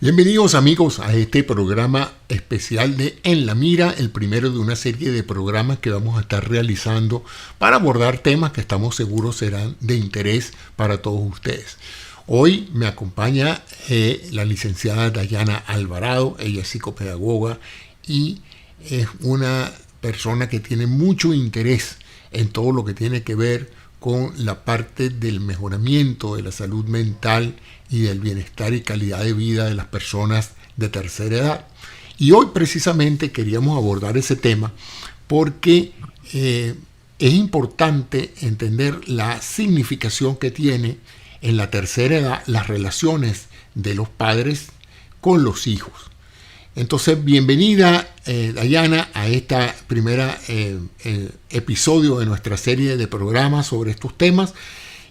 Bienvenidos amigos a este programa especial de En la Mira, el primero de una serie de programas que vamos a estar realizando para abordar temas que estamos seguros serán de interés para todos ustedes. Hoy me acompaña la licenciada Dayana Alvarado, ella es psicopedagoga y es una persona que tiene mucho interés en todo lo que tiene que ver con la parte del mejoramiento de la salud mental y del bienestar y calidad de vida de las personas de tercera edad. Y hoy precisamente queríamos abordar ese tema porque es importante entender la significación que tiene en la tercera edad las relaciones de los padres con los hijos. Entonces, bienvenida Dayana a esta primera episodio de nuestra serie de programas sobre estos temas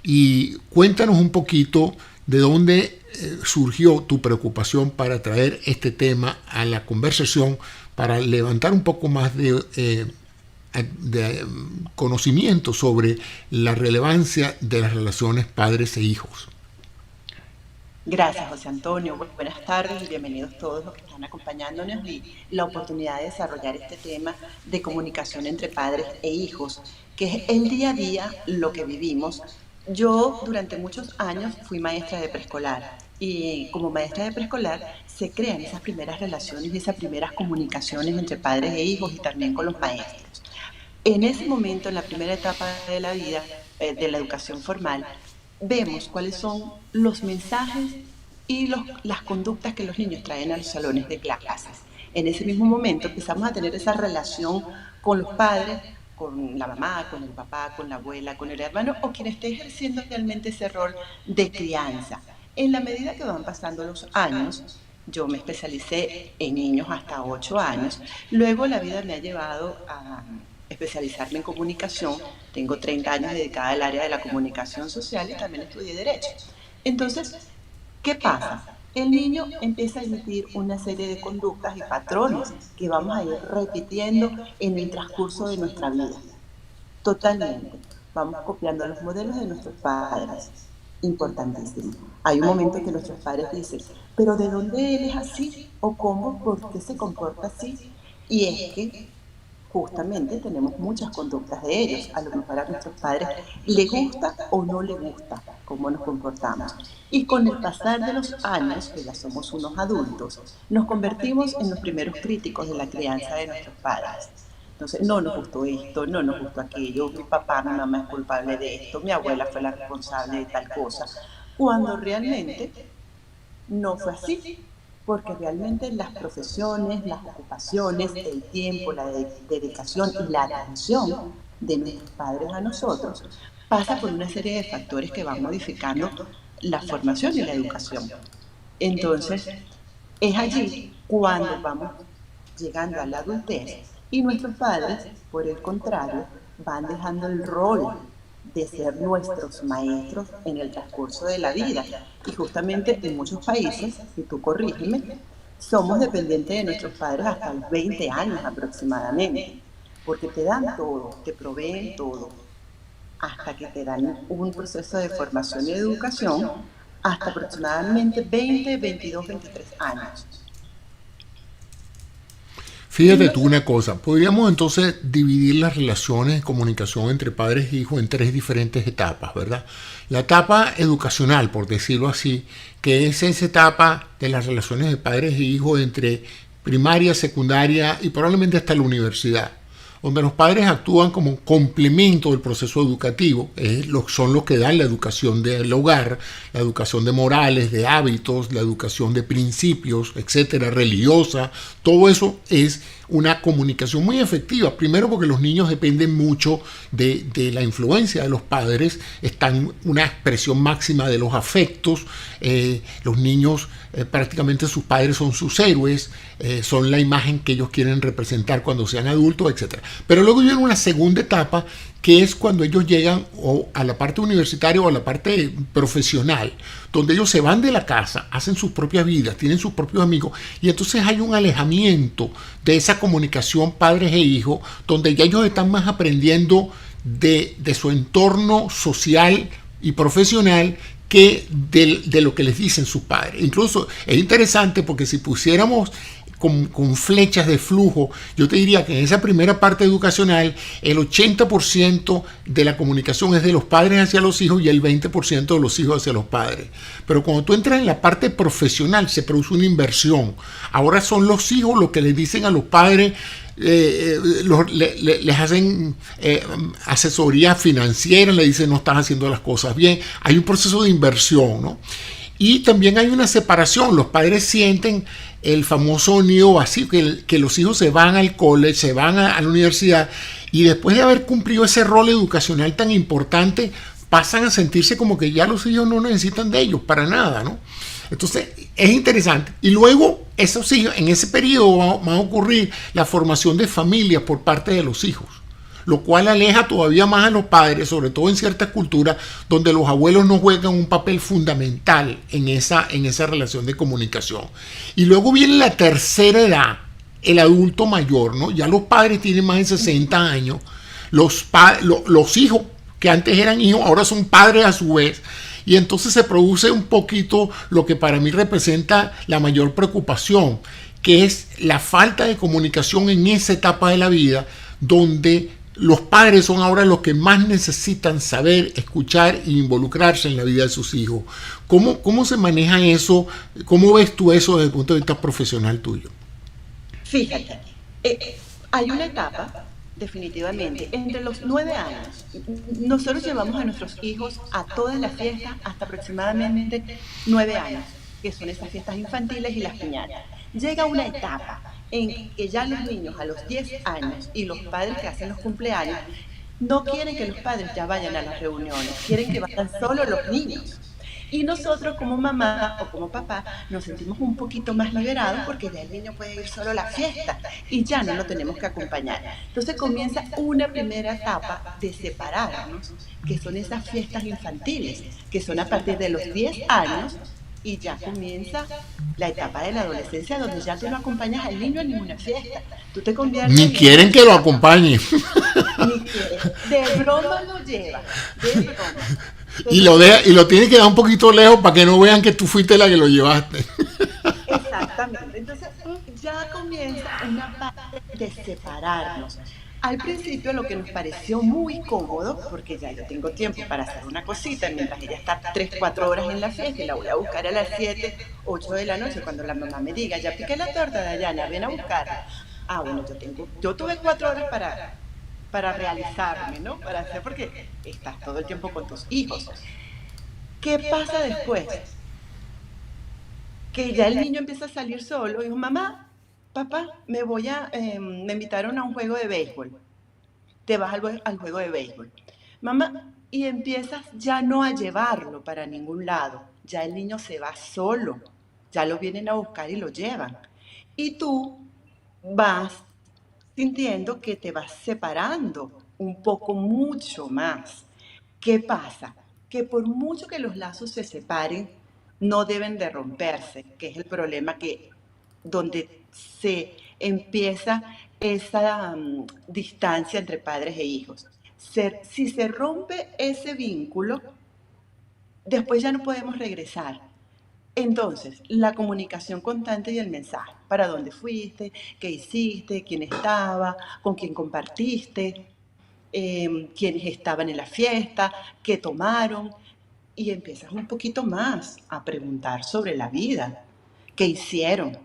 y cuéntanos un poquito de dónde surgió tu preocupación para traer este tema a la conversación, para levantar un poco más de conocimiento sobre la relevancia de las relaciones padres e hijos. Gracias, José Antonio. Buenas tardes y bienvenidos todos los que están acompañándonos y la oportunidad de desarrollar este tema de comunicación entre padres e hijos, que es el día a día lo que vivimos. Yo durante muchos años fui maestra de preescolar y como maestra de preescolar se crean esas primeras relaciones y esas primeras comunicaciones entre padres e hijos y también con los maestros. En ese momento, en la primera etapa de la vida, de la educación formal, vemos cuáles son los mensajes y las conductas que los niños traen a los salones de clases. En ese mismo momento empezamos a tener esa relación con los padres, con la mamá, con el papá, con la abuela, con el hermano o quien esté ejerciendo realmente ese rol de crianza. En la medida que van pasando los años, yo me especialicé en niños hasta 8 años, luego la vida me ha llevado a especializarme en comunicación. Tengo 30 años dedicada al área de la comunicación social y también estudié Derecho. Entonces, ¿qué pasa? El niño empieza a emitir una serie de conductas y patrones que vamos a ir repitiendo en el transcurso de nuestra vida. Totalmente. Vamos copiando los modelos de nuestros padres. Importantísimo. Hay un momento en que nuestros padres dicen, ¿pero de dónde él es así? ¿O cómo? ¿Por qué se comporta así? Y es que justamente tenemos muchas conductas de ellos. A lo mejor a nuestros padres le gusta o no le gusta cómo nos comportamos. Y con el pasar de los años, que ya somos unos adultos, nos convertimos en los primeros críticos de la crianza de nuestros padres. Entonces, no nos gustó esto, no nos gustó aquello, mi papá, mi mamá es culpable de esto, mi abuela fue la responsable de tal cosa, cuando realmente no fue así. Porque realmente las profesiones, las ocupaciones, el tiempo, la dedicación y la atención de nuestros padres a nosotros pasa por una serie de factores que van modificando la formación y la educación. Entonces, es allí cuando vamos llegando a la adultez y nuestros padres, por el contrario, van dejando el rol de ser nuestros maestros en el transcurso de la vida. Y justamente en muchos países, y tú corrígeme, somos dependientes de nuestros padres hasta los 20 años aproximadamente, porque te dan todo, te proveen todo, hasta que te dan un proceso de formación y educación hasta aproximadamente 20, 22, 23 años. Fíjate tú una cosa, podríamos entonces dividir las relaciones de comunicación entre padres e hijos en tres diferentes etapas, ¿verdad? La etapa educacional, por decirlo así, que es esa etapa de las relaciones de padres e hijos entre primaria, secundaria y probablemente hasta la universidad, donde los padres actúan como complemento del proceso educativo, son los que dan la educación del hogar, la educación de morales, de hábitos, la educación de principios, etcétera, religiosa. Todo eso es una comunicación muy efectiva, primero porque los niños dependen mucho de la influencia de los padres, están una expresión máxima de los afectos, los niños prácticamente sus padres son sus héroes, son la imagen que ellos quieren representar cuando sean adultos, etc. Pero luego viene una segunda etapa que es cuando ellos llegan o a la parte universitaria o a la parte profesional, donde ellos se van de la casa, hacen sus propias vidas, tienen sus propios amigos, y entonces hay un alejamiento de esa comunicación padres e hijos, donde ya ellos están más aprendiendo de su entorno social y profesional que de lo que les dicen sus padres. Incluso es interesante porque si pusiéramos con flechas de flujo, yo te diría que en esa primera parte educacional el 80% de la comunicación es de los padres hacia los hijos y el 20% de los hijos hacia los padres. Pero cuando tú entras en la parte profesional se produce una inversión. Ahora son los hijos los que les dicen a los padres, les hacen asesoría financiera, le dicen no estás haciendo las cosas bien. Hay un proceso de inversión, ¿no? Y también hay una separación. Los padres sienten el famoso nido vacío, que los hijos se van al college, se van a la universidad y después de haber cumplido ese rol educacional tan importante, pasan a sentirse como que ya los hijos no necesitan de ellos para nada, ¿no? Entonces es interesante. Y luego esos hijos, en ese periodo va a ocurrir la formación de familias por parte de los hijos, lo cual aleja todavía más a los padres, sobre todo en ciertas culturas donde los abuelos no juegan un papel fundamental en esa relación de comunicación. Y luego viene la tercera edad, el adulto mayor, ¿no? Ya los padres tienen más de 60 años, los hijos que antes eran hijos ahora son padres a su vez, y entonces se produce un poquito lo que para mí representa la mayor preocupación, que es la falta de comunicación en esa etapa de la vida donde los padres son ahora los que más necesitan saber, escuchar e involucrarse en la vida de sus hijos. ¿Cómo se maneja eso? ¿Cómo ves tú eso desde el punto de vista profesional tuyo? Fíjate, hay una etapa, definitivamente, entre los 9 años. Nosotros llevamos a nuestros hijos a todas las fiestas hasta aproximadamente 9 años, que son esas fiestas infantiles y las piñatas. Llega una etapa en que ya los niños a los 10 años y los padres que hacen los cumpleaños no quieren que los padres ya vayan a las reuniones, quieren que vayan solo los niños. Y nosotros como mamá o como papá nos sentimos un poquito más liberados porque ya el niño puede ir solo a la fiesta y ya no lo tenemos que acompañar. Entonces comienza una primera etapa de separarnos, que son esas fiestas infantiles, que son a partir de los 10 años y ya comienza la etapa de la adolescencia donde ya tú no acompañas al niño en ninguna fiesta. Tú te conviertes Ni quieren que lo acompañe. Ni quieren. De broma lo lleva, de broma. Y lo tienes que dar un poquito lejos para que no vean que tú fuiste la que lo llevaste. Exactamente. Entonces ya comienza una parte de separarnos. Al principio lo que nos pareció muy cómodo, porque ya yo tengo tiempo para hacer una cosita, mientras ella está 3, 4 horas en la fiesta y la voy a buscar a las 7, 8 de la noche, cuando la mamá me diga, ya piqué la torta, Dayana, ven a buscarla. Ah, bueno, yo tuve 4 horas para realizarme, ¿no? Para hacer, porque estás todo el tiempo con tus hijos. ¿Qué pasa después? Que ya el niño empieza a salir solo y dijo, mamá, papá, me invitaron a un juego de béisbol. Te vas al juego de béisbol. Mamá, y empiezas ya no a llevarlo para ningún lado. Ya el niño se va solo. Ya lo vienen a buscar y lo llevan. Y tú vas sintiendo que te vas separando un poco mucho más. ¿Qué pasa? Que por mucho que los lazos se separen, no deben de romperse, que es el problema donde se empieza esa distancia entre padres e hijos. Si se rompe ese vínculo, después ya no podemos regresar. Entonces, la comunicación constante y el mensaje. ¿Para dónde fuiste? ¿Qué hiciste? ¿Quién estaba? ¿Con quién compartiste? ¿Quiénes estaban en la fiesta? ¿Qué tomaron? Y empiezas un poquito más a preguntar sobre la vida. ¿Qué hicieron?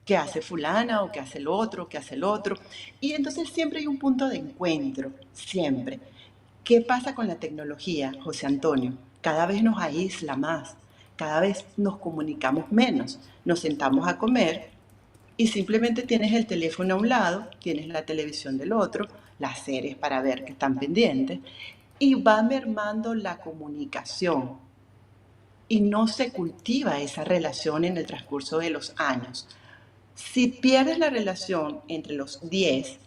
¿Qué hace fulana o qué hace el otro? ¿Qué hace el otro? Y entonces siempre hay un punto de encuentro, siempre. ¿Qué pasa con la tecnología, José Antonio? Cada vez nos aísla más, cada vez nos comunicamos menos. Nos sentamos a comer y simplemente tienes el teléfono a un lado, tienes la televisión del otro, las series para ver que están pendientes, y va mermando la comunicación. Y no se cultiva esa relación en el transcurso de los años. Si pierdes la relación entre los 10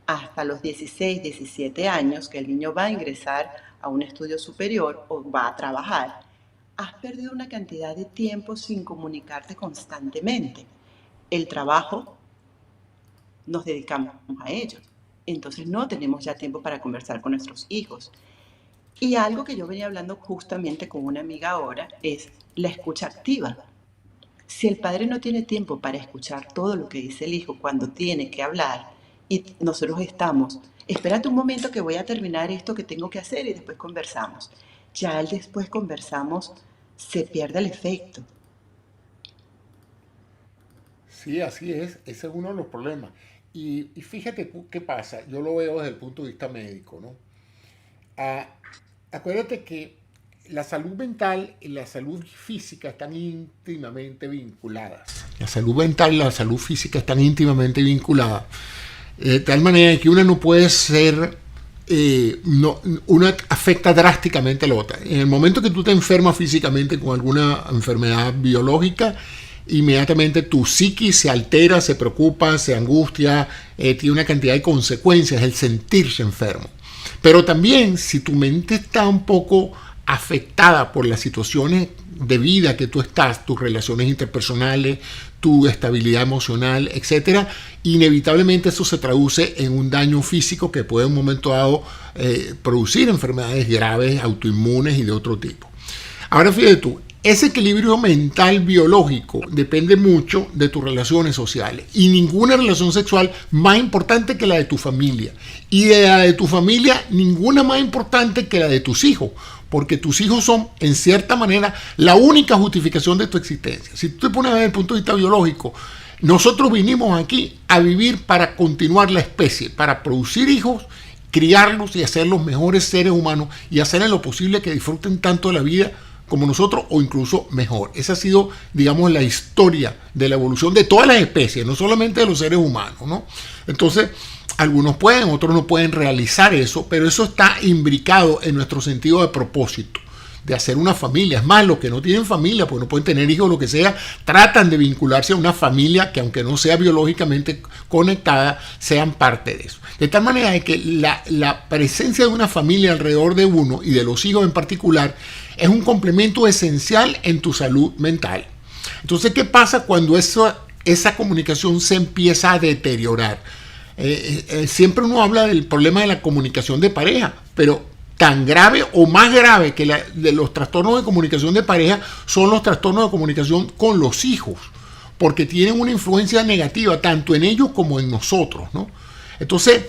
hasta los 16, 17 años, que el niño va a ingresar a un estudio superior o va a trabajar, has perdido una cantidad de tiempo sin comunicarte constantemente. El trabajo, nos dedicamos a ello. Entonces no tenemos ya tiempo para conversar con nuestros hijos. Y algo que yo venía hablando justamente con una amiga ahora es la escucha activa. Si el padre no tiene tiempo para escuchar todo lo que dice el hijo cuando tiene que hablar y nosotros estamos, espérate un momento que voy a terminar esto que tengo que hacer y después conversamos. Ya al después conversamos, se pierde el efecto. Sí, así es, ese es uno de los problemas. Y fíjate qué pasa, yo lo veo desde el punto de vista médico, ¿no? Ah, acuérdate que la salud mental y la salud física están íntimamente vinculadas. La salud mental y la salud física están íntimamente vinculadas. De tal manera que una no puede ser, una afecta drásticamente a la otra. En el momento que tú te enfermas físicamente con alguna enfermedad biológica, inmediatamente tu psiquis se altera, se preocupa, se angustia, tiene una cantidad de consecuencias, el sentirse enfermo. Pero también si tu mente está un poco afectada por las situaciones de vida que tú estás, tus relaciones interpersonales, tu estabilidad emocional, etcétera, inevitablemente eso se traduce en un daño físico que puede en un momento dado producir enfermedades graves, autoinmunes y de otro tipo. Ahora fíjate tú, ese equilibrio mental biológico depende mucho de tus relaciones sociales y ninguna relación sexual más importante que la de tu familia y de la de tu familia ninguna más importante que la de tus hijos, porque tus hijos son en cierta manera la única justificación de tu existencia. Si tú te pones desde el punto de vista biológico, nosotros vinimos aquí a vivir para continuar la especie, para producir hijos, criarlos y hacer los mejores seres humanos y hacer en lo posible que disfruten tanto de la vida como nosotros o incluso mejor. Esa ha sido, digamos, la historia de la evolución de todas las especies, no solamente de los seres humanos, ¿no? Entonces, algunos pueden, otros no pueden realizar eso, pero eso está imbricado en nuestro sentido de propósito, de hacer una familia. Es más, los que no tienen familia, pues no pueden tener hijos o lo que sea, tratan de vincularse a una familia que aunque no sea biológicamente conectada, sean parte de eso. De tal manera de que la presencia de una familia alrededor de uno y de los hijos en particular es un complemento esencial en tu salud mental. Entonces, ¿qué pasa cuando esa comunicación se empieza a deteriorar? Siempre uno habla del problema de la comunicación de pareja, pero tan grave o más grave que de los trastornos de comunicación de pareja son los trastornos de comunicación con los hijos, porque tienen una influencia negativa tanto en ellos como en nosotros, ¿no? Entonces,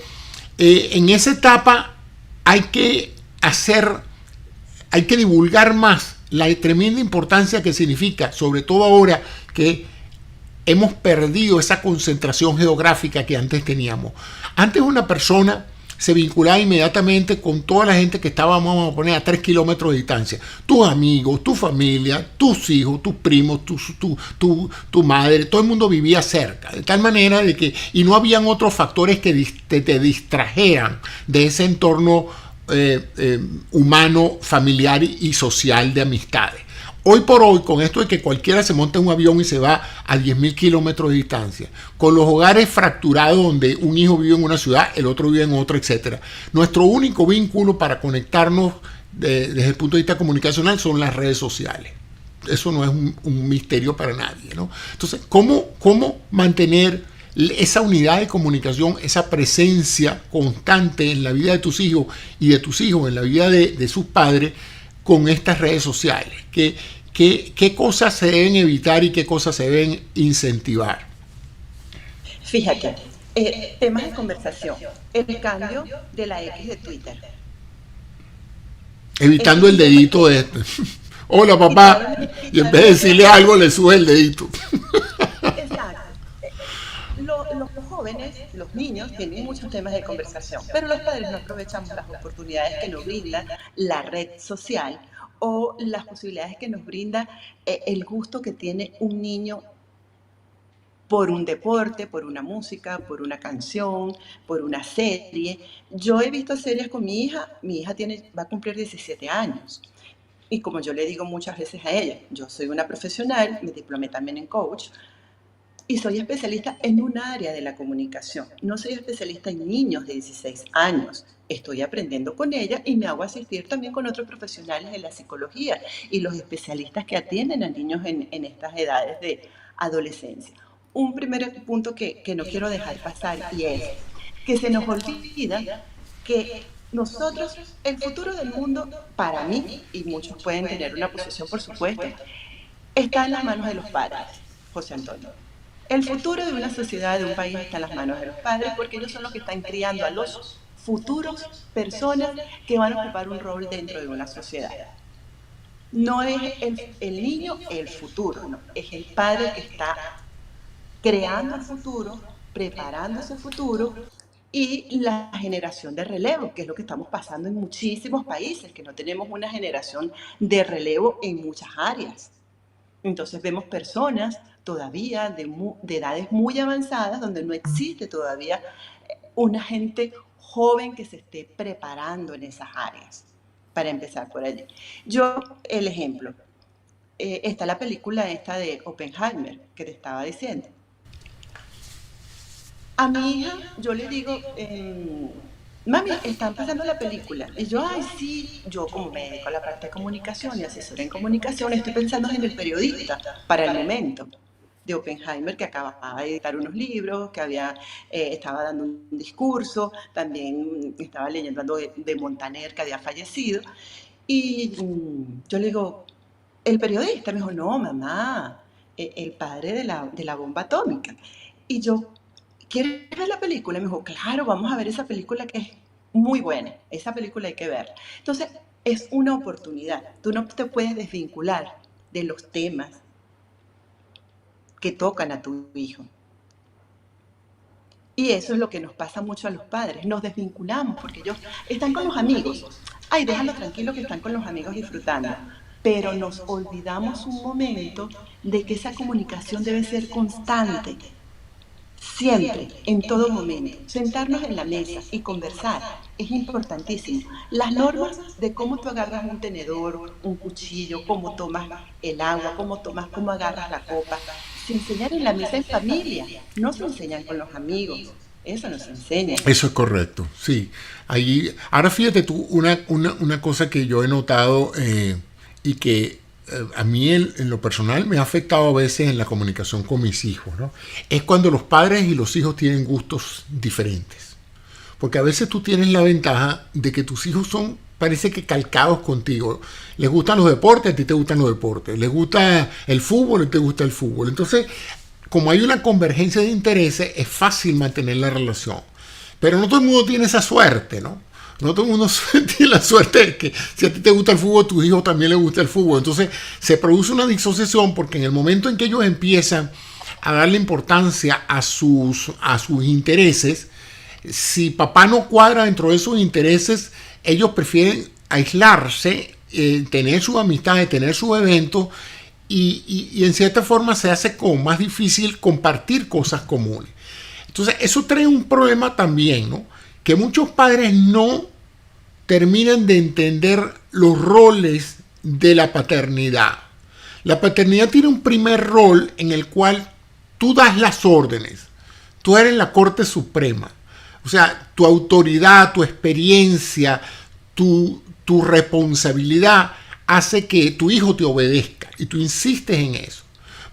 en esa etapa hay que divulgar más la tremenda importancia que significa, sobre todo ahora que hemos perdido esa concentración geográfica que antes teníamos. Antes una persona se vinculaba inmediatamente con toda la gente que estaba, vamos a poner, a 3 kilómetros de distancia. Tus amigos, tu familia, tus hijos, tus primos, tu madre, todo el mundo vivía cerca. De tal manera de que, y no habían otros factores que te distrajeran de ese entorno humano, familiar y social de amistades. Hoy por hoy, con esto de que cualquiera se monta en un avión y se va a 10.000 kilómetros de distancia, con los hogares fracturados donde un hijo vive en una ciudad, el otro vive en otra, etc., nuestro único vínculo para conectarnos desde el punto de vista comunicacional son las redes sociales. Eso no es un misterio para nadie, ¿no? Entonces, ¿cómo mantener esa unidad de comunicación, esa presencia constante en la vida de tus hijos y de tus hijos en la vida de sus padres con estas redes sociales? ¿Qué cosas se deben evitar y qué cosas se deben incentivar? Fíjate, temas de conversación. El cambio de la X de Twitter. Eso Evitando el quita dedito de este. Hola papá. Y en vez de decirle algo le sube el dedito. exacto. Los jóvenes, los niños tienen muchos temas de conversación, pero los padres no aprovechamos las oportunidades que nos brinda la red social o las posibilidades que nos brinda el gusto que tiene un niño por un deporte, por una música, por una canción, por una serie. Yo he visto series con mi hija va a cumplir 17 años. Y como yo le digo muchas veces a ella, yo soy una profesional, me diplomé también en coach, y soy especialista en un área de la comunicación. No soy especialista en niños de 16 años. Estoy aprendiendo con ella y me hago asistir también con otros profesionales de la psicología y los especialistas que atienden a niños en estas edades de adolescencia. Un primer punto que no quiero dejar pasar y es que se nos olvida que nosotros, el futuro del mundo, para mí, y muchos pueden tener una posición, por supuesto, está en las manos de los padres, José Antonio. El futuro de una sociedad, de un país, está en las manos de los padres, porque ellos son los que están criando a los futuros personas que van a ocupar un rol dentro de una sociedad. No es el niño el futuro, no, es el padre que está creando el futuro, preparando ese futuro, y la generación de relevo, que es lo que estamos pasando en muchísimos países, que no tenemos una generación de relevo en muchas áreas. Entonces vemos personas todavía de edades muy avanzadas donde no existe todavía una gente joven que se esté preparando en esas áreas, para empezar por allí. Yo, el ejemplo, está la película esta de Oppenheimer, que te estaba diciendo. A mi hija, yo le digo, mami, están pasando la película. Y yo, ay, sí, yo como me dedico a la parte de comunicación y asesora en comunicación, estoy pensando en el periodista para el momento de Oppenheimer, que acababa de editar unos libros, que estaba dando un discurso, también estaba leyendo algo de Montaner, que había fallecido. Y yo le digo, el periodista, me dijo, no, mamá, el padre de la bomba atómica. Y yo, ¿quieres ver la película? Y me dijo, claro, vamos a ver esa película que es muy buena. Esa película hay que verla. Entonces, es una oportunidad. Tú no te puedes desvincular de los temas que tocan a tu hijo. Y eso es lo que nos pasa mucho a los padres. Nos desvinculamos porque ellos están con los amigos. Ay, déjalo tranquilo que están con los amigos disfrutando. Pero nos olvidamos un momento de que esa comunicación debe ser constante. Siempre, en todo momento, sentarnos en la mesa y conversar es importantísimo. Las normas de cómo tú agarras un tenedor, un cuchillo, cómo tomas el agua, cómo agarras la copa, se enseñan en la mesa en familia, no se enseñan con los amigos. Eso no se enseña. Eso es correcto, sí. Ahora fíjate tú, una cosa que yo he notado y que a mí en lo personal me ha afectado a veces en la comunicación con mis hijos, ¿no? Es cuando los padres y los hijos tienen gustos diferentes. Porque a veces tú tienes la ventaja de que tus hijos parece que calcados contigo. Les gustan los deportes, a ti te gustan los deportes. Les gusta el fútbol, a ti te gusta el fútbol. Entonces, como hay una convergencia de intereses, es fácil mantener la relación. Pero no todo el mundo tiene esa suerte, ¿no? No todo el mundo tiene la suerte de que si a ti te gusta el fútbol, a tus hijos también les gusta el fútbol. Entonces se produce una disociación porque en el momento en que ellos empiezan a darle importancia a sus intereses, si papá no cuadra dentro de sus intereses, ellos prefieren aislarse, tener sus amistades, tener sus eventos y en cierta forma se hace como más difícil compartir cosas comunes. Entonces eso trae un problema también, ¿no? Que muchos padres no terminan de entender los roles de la paternidad. La paternidad tiene un primer rol en el cual tú das las órdenes. Tú eres la Corte Suprema. O sea, tu autoridad, tu experiencia, tu responsabilidad hace que tu hijo te obedezca y tú insistes en eso.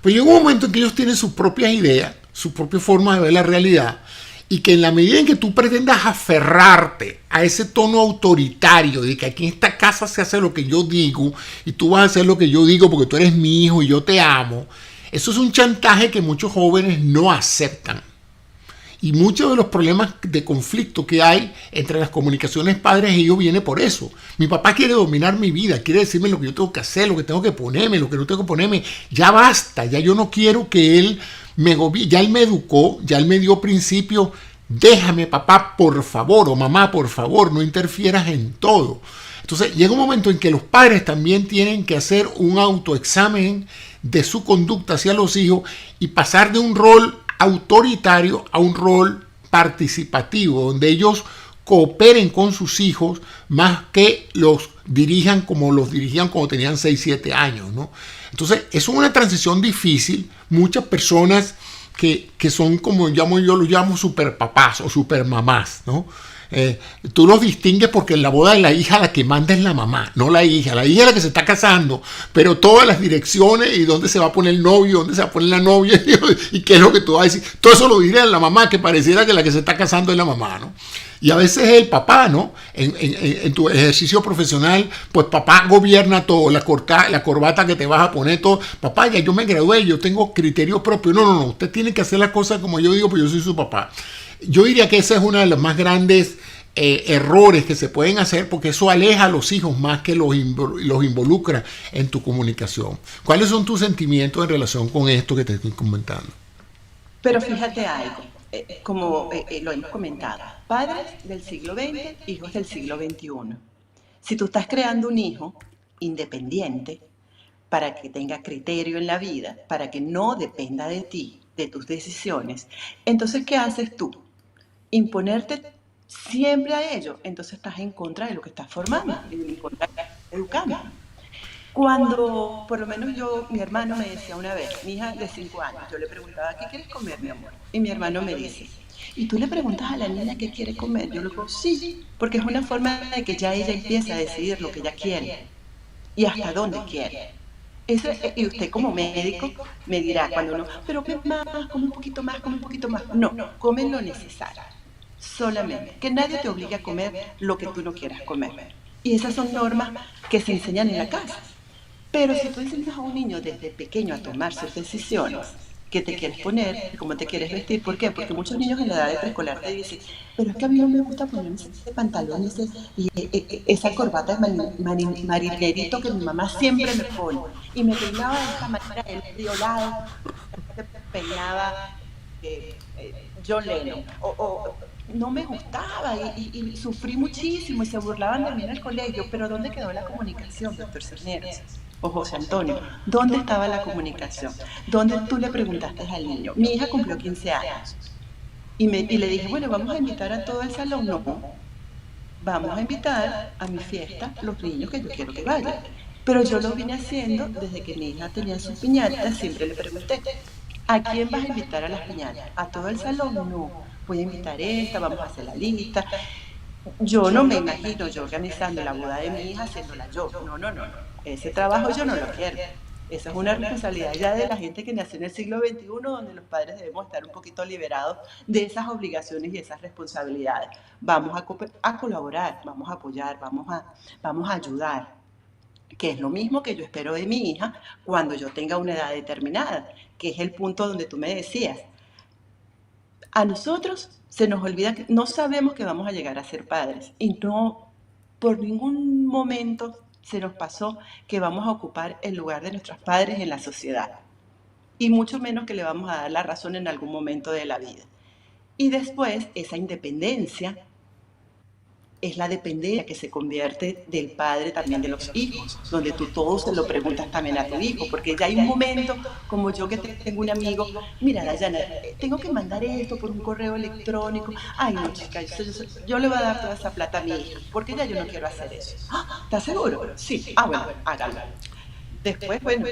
Pero llega un momento en que ellos tienen sus propias ideas, su propia forma de ver la realidad, y que en la medida en que tú pretendas aferrarte a ese tono autoritario de que aquí en esta casa se hace lo que yo digo y tú vas a hacer lo que yo digo porque tú eres mi hijo y yo te amo, eso es un chantaje que muchos jóvenes no aceptan. Y muchos de los problemas de conflicto que hay entre las comunicaciones padres y hijos viene por eso. Mi papá quiere dominar mi vida, quiere decirme lo que yo tengo que hacer, lo que tengo que ponerme, lo que no tengo que ponerme. Ya basta, ya yo no quiero que él me gobierne. Ya él me educó, ya él me dio principios. Déjame, papá, por favor, o mamá, por favor, no interfieras en todo. Entonces llega un momento en que los padres también tienen que hacer un autoexamen de su conducta hacia los hijos y pasar de un rol autoritario a un rol participativo, donde ellos cooperen con sus hijos más que los dirijan como los dirigían cuando tenían 6, 7 años, ¿no? Entonces, eso es una transición difícil. Muchas personas que son como yo los llamo superpapás o supermamás, ¿no? Tú los distingues porque en la boda de la hija la que manda es la mamá, no la hija. La hija es la que se está casando, pero todas las direcciones y dónde se va a poner el novio, dónde se va a poner la novia y qué es lo que tú vas a decir, todo eso lo diré a la mamá, que pareciera que la que se está casando es la mamá, ¿no? Y a veces es el papá, ¿no? En tu ejercicio profesional, pues papá gobierna todo, la corbata que te vas a poner, todo. Papá, ya yo me gradué, yo tengo criterio propio. No, no, no, usted tiene que hacer las cosas como yo digo, pues yo soy su papá. Yo diría que ese es uno de los más grandes errores que se pueden hacer, porque eso aleja a los hijos más que los involucra en tu comunicación. ¿Cuáles son tus sentimientos en relación con esto que te estoy comentando? Pero fíjate algo, como lo hemos comentado, padres del siglo XX, hijos del siglo XXI. Si tú estás creando un hijo independiente para que tenga criterio en la vida, para que no dependa de ti, de tus decisiones, entonces, ¿qué haces tú? Imponerte siempre a ello, entonces estás en contra de lo que estás formando, en contra de lo que estás educando. Cuando, por lo menos yo, mi hermano me decía una vez, mi hija de 5 años, yo le preguntaba, ¿qué quieres comer, mi amor? Y mi hermano me dice, ¿y tú le preguntas a la niña qué quiere comer? Yo le digo, sí, porque es una forma de que ya ella empieza a decidir lo que ella quiere y hasta dónde quiere. Eso, y usted como médico me dirá cuando uno, pero come más, come un poquito más, come un poquito más. No, come lo necesario, solamente. Que nadie te obligue a comer lo que tú no quieras comer. Y esas son normas que se enseñan en la casa. Pero si tú enseñas a un niño desde pequeño a tomar sus decisiones, qué te quieres poner, cómo te quieres vestir, ¿por qué? Porque muchos niños en la edad de preescolar te dicen, pero es que a mí no me gusta ponerme ese pantalón esa corbata de marinerito que mi mamá siempre me pone. Y me peinaba de esta manera, el violado, se peinaba John Lennon. No me gustaba y sufrí muchísimo y se burlaban de mí en el colegio, pero ¿dónde quedó la comunicación, doctor Cerneros? O José Antonio, ¿dónde estaba la comunicación? ¿Dónde tú le preguntaste al niño? Mi hija cumplió 15 años y le dije, bueno, vamos a invitar a todo el salón. No, vamos a invitar a mi fiesta los niños que yo quiero que vayan. Pero yo lo vine haciendo desde que mi hija tenía sus piñatas, siempre le pregunté, ¿a quién vas a invitar a las piñatas? ¿A todo el salón? No, voy a invitar esta, vamos a hacer la lista. Yo no me imagino yo organizando la boda de mi hija haciéndola yo. No, no, no, no. Ese trabajo yo no lo quiero. Esa es una responsabilidad ya de la gente que nació en el siglo XXI, donde los padres debemos estar un poquito liberados de esas obligaciones y esas responsabilidades. Vamos a colaborar, vamos a apoyar, vamos a ayudar, que es lo mismo que yo espero de mi hija cuando yo tenga una edad determinada, que es el punto donde tú me decías. A nosotros se nos olvida que no sabemos que vamos a llegar a ser padres y no por ningún momento se nos pasó que vamos a ocupar el lugar de nuestros padres en la sociedad y mucho menos que le vamos a dar la razón en algún momento de la vida. Y después esa independencia es la dependencia que se convierte del padre también de los hijos, donde tú todo se lo preguntas también a tu hijo, porque ya hay un momento, como yo que tengo un amigo, mira Dayana, tengo que mandar esto por un correo electrónico, ay no chica, yo le voy a dar toda esa plata a mi hija, porque ya yo no quiero hacer eso. ¿Ah, ¿estás seguro? Sí, bueno, hágalo. Después, bueno,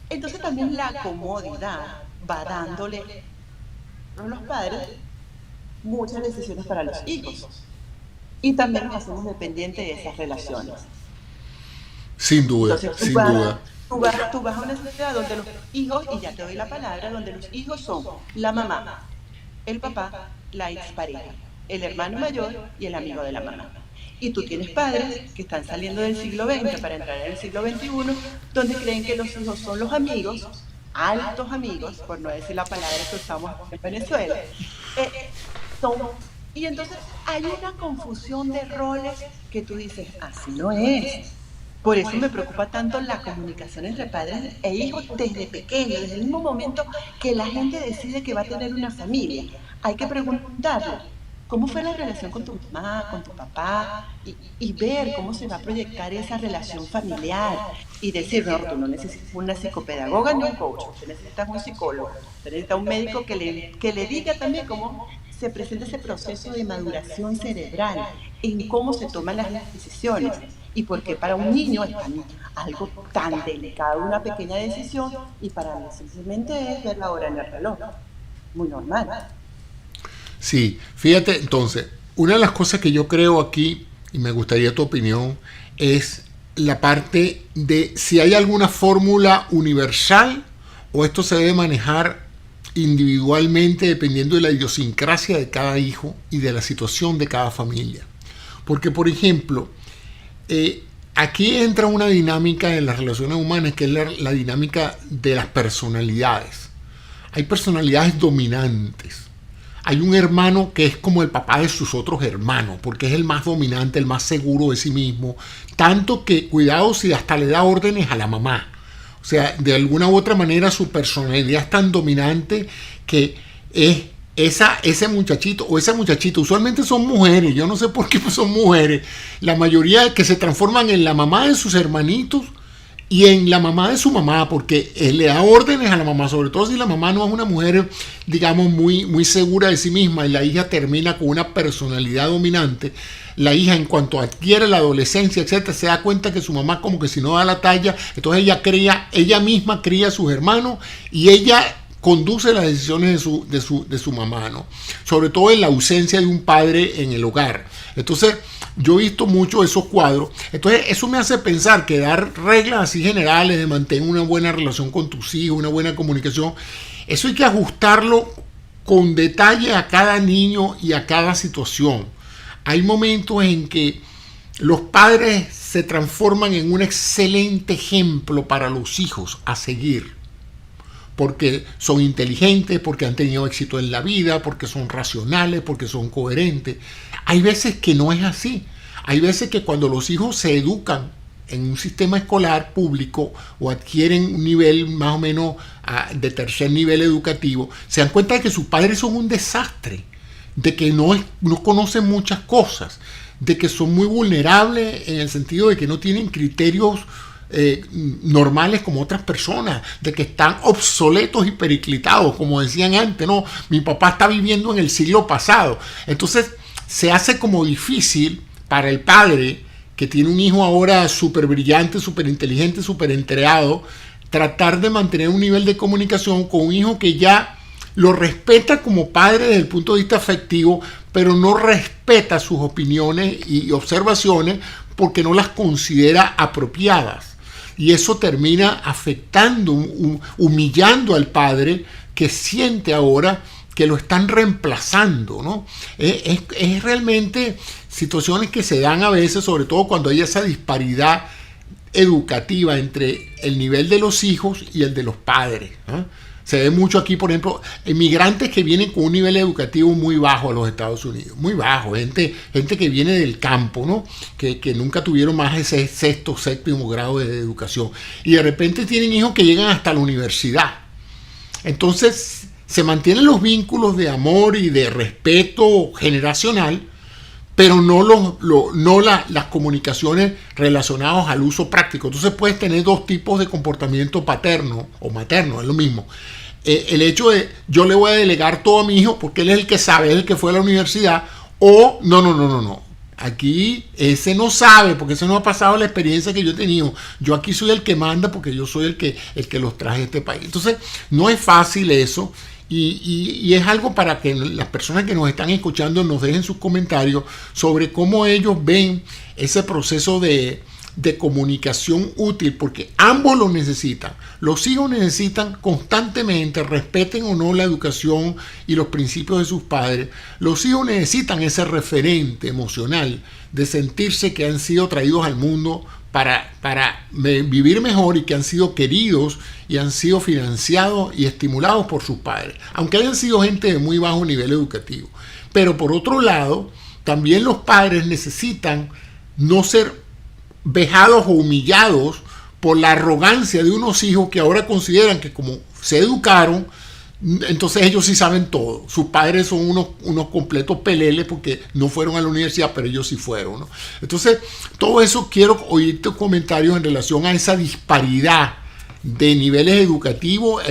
entonces también la comodidad va dándole a los padres muchas decisiones para los hijos. Y también nos hacemos dependientes de esas relaciones. Sin duda, Entonces sin duda. tú vas a una sociedad donde los hijos, y ya te doy la palabra, donde los hijos son la mamá, el papá, la expareja, el hermano mayor y el amigo de la mamá. Y tú tienes padres que están saliendo del siglo XX para entrar en el siglo XXI, donde creen que los hijos son los amigos, altos amigos, por no decir la palabra que usamos en Venezuela, son. Y entonces hay una confusión de roles que tú dices, así no es. Por eso me preocupa tanto la comunicación entre padres e hijos desde pequeños, desde el mismo momento que la gente decide que va a tener una familia. Hay que preguntarle, ¿cómo fue la relación con tu mamá, con tu papá? Y ver cómo se va a proyectar esa relación familiar. Y decir, no, tú no necesitas una psicopedagoga ni un coach, tú necesitas un psicólogo, tú necesitas un médico que le diga también cómo se presenta ese proceso de maduración cerebral, en cómo se toman las decisiones y por qué para un niño es algo tan delicado una pequeña decisión y para mí simplemente es ver la hora en el reloj, muy normal. Sí, fíjate, entonces, una de las cosas que yo creo aquí, y me gustaría tu opinión, es la parte de si hay alguna fórmula universal o esto se debe manejar individualmente dependiendo de la idiosincrasia de cada hijo y de la situación de cada familia. Porque, por ejemplo, aquí entra una dinámica en las relaciones humanas que es la dinámica de las personalidades. Hay personalidades dominantes. Hay un hermano que es como el papá de sus otros hermanos, porque es el más dominante, el más seguro de sí mismo. Tanto que, cuidado, si hasta le da órdenes a la mamá. O sea, de alguna u otra manera su personalidad es tan dominante que es ese muchachito o esa muchachita. Usualmente son mujeres, yo no sé por qué son mujeres. La mayoría que se transforman en la mamá de sus hermanitos y en la mamá de su mamá, porque él le da órdenes a la mamá, sobre todo si la mamá no es una mujer, digamos, muy segura de sí misma y la hija termina con una personalidad dominante. La hija, en cuanto adquiere la adolescencia, etcétera, se da cuenta que su mamá como que si no da la talla, entonces ella misma cría a sus hermanos y ella conduce las decisiones de su mamá, ¿no? Sobre todo en la ausencia de un padre en el hogar. Entonces, yo he visto mucho esos cuadros. Entonces, eso me hace pensar que dar reglas así generales de mantener una buena relación con tus hijos, una buena comunicación, eso hay que ajustarlo con detalle a cada niño y a cada situación. Hay momentos en que los padres se transforman en un excelente ejemplo para los hijos a seguir. Porque son inteligentes, porque han tenido éxito en la vida, porque son racionales, porque son coherentes. Hay veces que no es así. Hay veces que cuando los hijos se educan en un sistema escolar público o adquieren un nivel más o menos de tercer nivel educativo, se dan cuenta de que sus padres son un desastre, de que no conocen muchas cosas, de que son muy vulnerables en el sentido de que no tienen criterios normales como otras personas, de que están obsoletos y periclitados, como decían antes, no, mi papá está viviendo en el siglo pasado. Entonces se hace como difícil para el padre que tiene un hijo ahora súper brillante, súper inteligente, súper entregado, tratar de mantener un nivel de comunicación con un hijo que ya lo respeta como padre desde el punto de vista afectivo, pero no respeta sus opiniones y observaciones porque no las considera apropiadas. Y eso termina afectando, humillando al padre que siente ahora que lo están reemplazando, ¿no? Es realmente situaciones que se dan a veces, sobre todo cuando hay esa disparidad educativa entre el nivel de los hijos y el de los padres, ¿no? Se ve mucho aquí, por ejemplo, inmigrantes que vienen con un nivel educativo muy bajo a los Estados Unidos, muy bajo, gente que viene del campo, ¿no? Que nunca tuvieron más ese sexto, séptimo grado de educación. Y de repente tienen hijos que llegan hasta la universidad. Entonces, se mantienen los vínculos de amor y de respeto generacional, pero no las comunicaciones relacionadas al uso práctico. Entonces puedes tener dos tipos de comportamiento paterno o materno, es lo mismo. El hecho de yo le voy a delegar todo a mi hijo porque él es el que sabe, es el que fue a la universidad, o no. Aquí ese no sabe porque ese no ha pasado la experiencia que yo he tenido. Yo aquí soy el que manda porque yo soy el que los traje a este país. Entonces no es fácil eso. Y es algo para que las personas que nos están escuchando nos dejen sus comentarios sobre cómo ellos ven ese proceso de comunicación útil, porque ambos lo necesitan. Los hijos necesitan constantemente, respeten o no la educación y los principios de sus padres, los hijos necesitan ese referente emocional de sentirse que han sido traídos al mundo para vivir mejor y que han sido queridos y han sido financiados y estimulados por sus padres, aunque hayan sido gente de muy bajo nivel educativo. Pero por otro lado, también los padres necesitan no ser vejados o humillados por la arrogancia de unos hijos que ahora consideran que como se educaron, entonces ellos sí saben todo. Sus padres son unos completos peleles porque no fueron a la universidad, pero ellos sí fueron, ¿no? Entonces, todo eso quiero oír tus comentarios en relación a esa disparidad de niveles educativos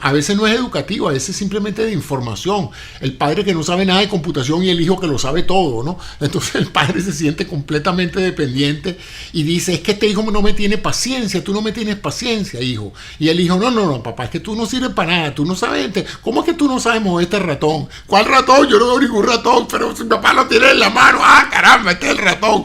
a veces no es educativo, a veces simplemente de información. El padre que no sabe nada de computación y el hijo que lo sabe todo, ¿no? Entonces el padre se siente completamente dependiente y dice, es que este hijo no me tiene paciencia, tú no me tienes paciencia, hijo. Y el hijo, no, papá, es que tú no sirves para nada, tú no sabes, ¿cómo es que tú no sabes mover este ratón? ¿Cuál ratón? Yo no veo ningún ratón, pero si mi papá lo tiene en la mano, caramba, este es el ratón.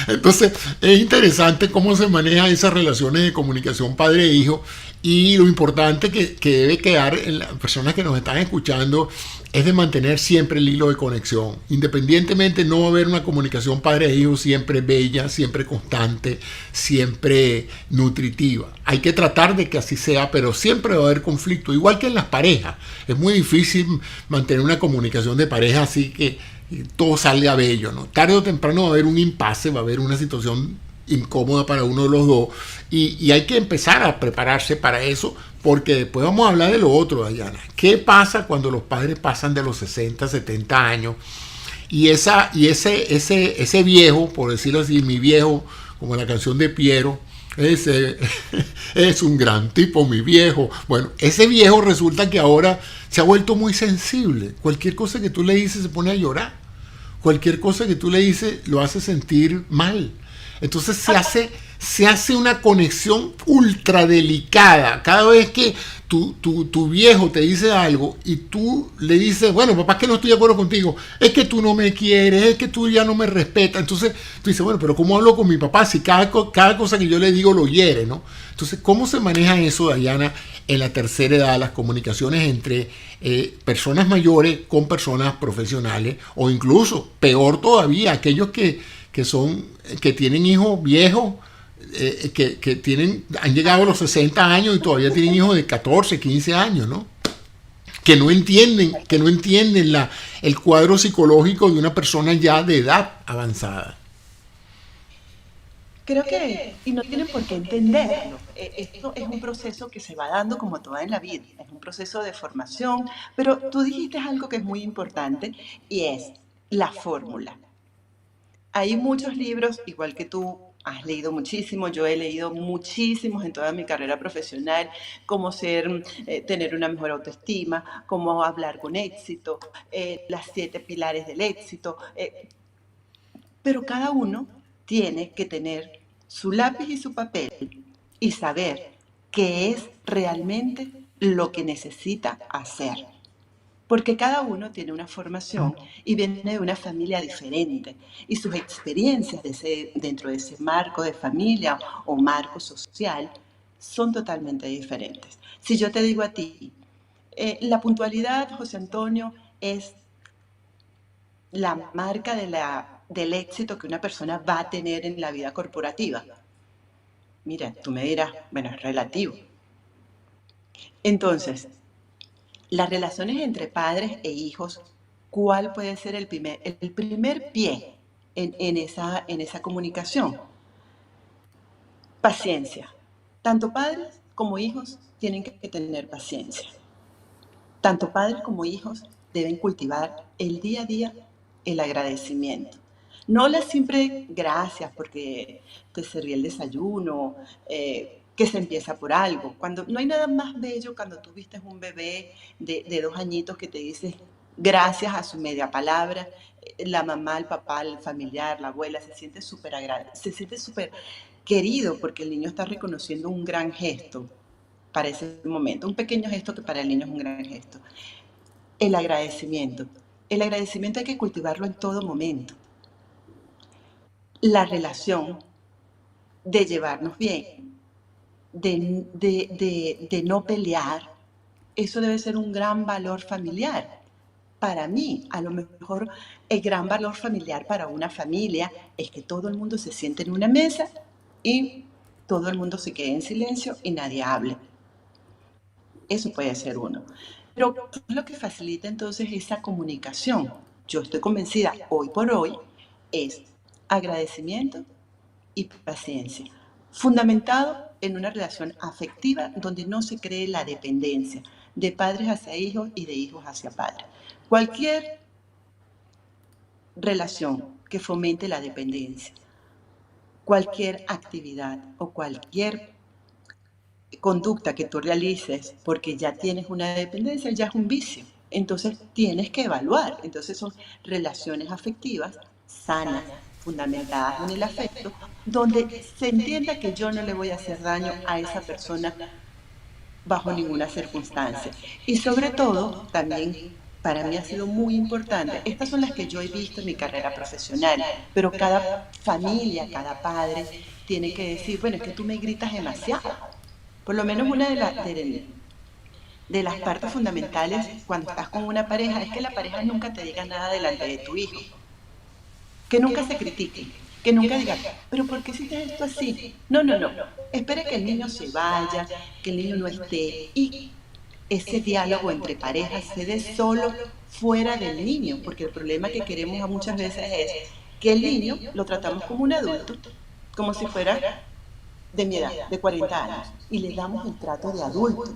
Entonces es interesante cómo se manejan esas relaciones de comunicación padre e hijo. Y lo importante que debe quedar en las personas que nos están escuchando es de mantener siempre el hilo de conexión. Independientemente, no va a haber una comunicación padre e hijo siempre bella, siempre constante, siempre nutritiva. Hay que tratar de que así sea, pero siempre va a haber conflicto, igual que en las parejas. Es muy difícil mantener una comunicación de pareja así que todo salga bello, ¿no? Tarde o temprano va a haber un impasse, va a haber una situación incómoda para uno de los dos y hay que empezar a prepararse para eso, porque después vamos a hablar de lo otro, Dayana. ¿Qué pasa cuando los padres pasan de los 60, 70 años y ese viejo, por decirlo así, mi viejo, como la canción de Piero, ese es un gran tipo, mi viejo? Bueno, ese viejo resulta que ahora se ha vuelto muy sensible. Cualquier cosa que tú le dices se pone a llorar. Cualquier cosa que tú le dices lo hace sentir mal. Entonces se hace una conexión ultra delicada. Cada vez que tu viejo te dice algo y tú le dices, bueno, papá, es que no estoy de acuerdo contigo, es que tú no me quieres, es que tú ya no me respetas. Entonces tú dices, bueno, pero ¿cómo hablo con mi papá si cada cosa que yo le digo lo hiere, ¿no? Entonces, ¿cómo se maneja eso, Dayana, en la tercera edad, las comunicaciones entre personas mayores con personas profesionales, o incluso, peor todavía, aquellos que tienen hijos viejos, han llegado a los 60 años y todavía tienen hijos de 14, 15 años, ¿no? Que no entienden el cuadro psicológico de una persona ya de edad avanzada. Creo que, y no tienen por qué entenderlo, esto es un proceso que se va dando como toda en la vida, es un proceso de formación, pero tú dijiste algo que es muy importante y es la fórmula. Hay muchos libros, igual que tú has leído muchísimo, yo he leído muchísimos en toda mi carrera profesional, cómo tener una mejor autoestima, cómo hablar con éxito, las 7 pilares del éxito, pero cada uno tiene que tener su lápiz y su papel y saber qué es realmente lo que necesita hacer. Porque cada uno tiene una formación y viene de una familia diferente y sus experiencias dentro de ese marco de familia o marco social son totalmente diferentes. Si yo te digo a ti, la puntualidad, José Antonio, es la marca del éxito que una persona va a tener en la vida corporativa. Mira, tú me dirás, bueno, es relativo. Entonces, las relaciones entre padres e hijos, ¿cuál puede ser el primer pie en esa comunicación? Paciencia. Tanto padres como hijos tienen que tener paciencia. Tanto padres como hijos deben cultivar el día a día el agradecimiento. No las siempre gracias porque te serví el desayuno, que se empieza por algo. Cuando no hay nada más bello cuando tú viste un bebé de 2 añitos que te dice gracias a su media palabra, la mamá, el papá, el familiar, la abuela se siente súper querido porque el niño está reconociendo un gran gesto para ese momento, un pequeño gesto que para el niño es un gran gesto. El agradecimiento. El agradecimiento hay que cultivarlo en todo momento. La relación de llevarnos bien, de no pelear, eso debe ser un gran valor familiar. Para mí, a lo mejor el gran valor familiar para una familia es que todo el mundo se siente en una mesa y todo el mundo se quede en silencio y nadie hable. Eso puede ser uno. Pero ¿qué es lo que facilita entonces esa comunicación? Yo estoy convencida, hoy por hoy, es agradecimiento y paciencia, fundamentado en una relación afectiva donde no se cree la dependencia de padres hacia hijos y de hijos hacia padres. Cualquier relación que fomente la dependencia, cualquier actividad o cualquier conducta que tú realices porque ya tienes una dependencia, ya es un vicio. Entonces tienes que evaluar. Entonces son relaciones afectivas sanas, fundamentadas en el afecto, donde se entienda que yo no le voy a hacer daño a esa persona bajo ninguna circunstancia. Y sobre todo, también para mí ha sido muy importante, estas son las que yo he visto en mi carrera profesional, pero cada familia, cada padre tiene que decir, bueno, es que tú me gritas demasiado. Por lo menos una de las partes fundamentales cuando estás con una pareja es que la pareja nunca te diga nada delante de tu hijo, que nunca se critiquen, que nunca digan, pero ¿por qué hiciste esto así? No, no, no. Espere que el niño se vaya, que el niño no esté y ese diálogo entre parejas se dé solo fuera del niño, porque el problema que queremos a muchas veces es que el niño lo tratamos como un adulto, como si fuera de mi edad, de 40 años, y le damos el trato de adulto.